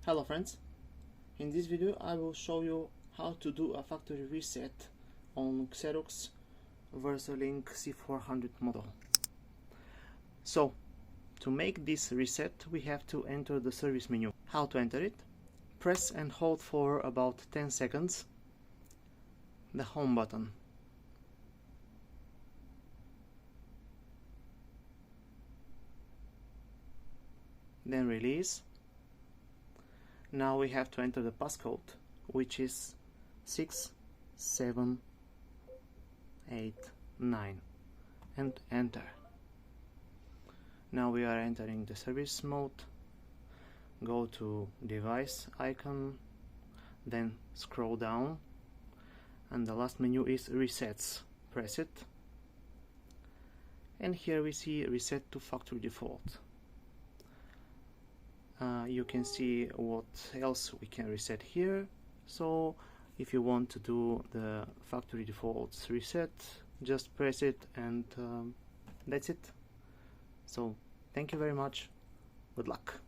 Hello friends, in this video I will show you how to do a factory reset on Xerox Versalink C400 model. So to make this reset we have to enter the service menu. How to enter it? Press and hold for about 10 seconds the home button. Then release. Now we have to enter the passcode, which is 6789, and enter. Now we are entering the service mode. Go to device icon, then scroll down, and the last menu is resets. Press it, and here we see reset to factory default. You can see what else we can reset here. So if you want to do the factory defaults reset, just press it, and that's it. So thank you very much. Good luck.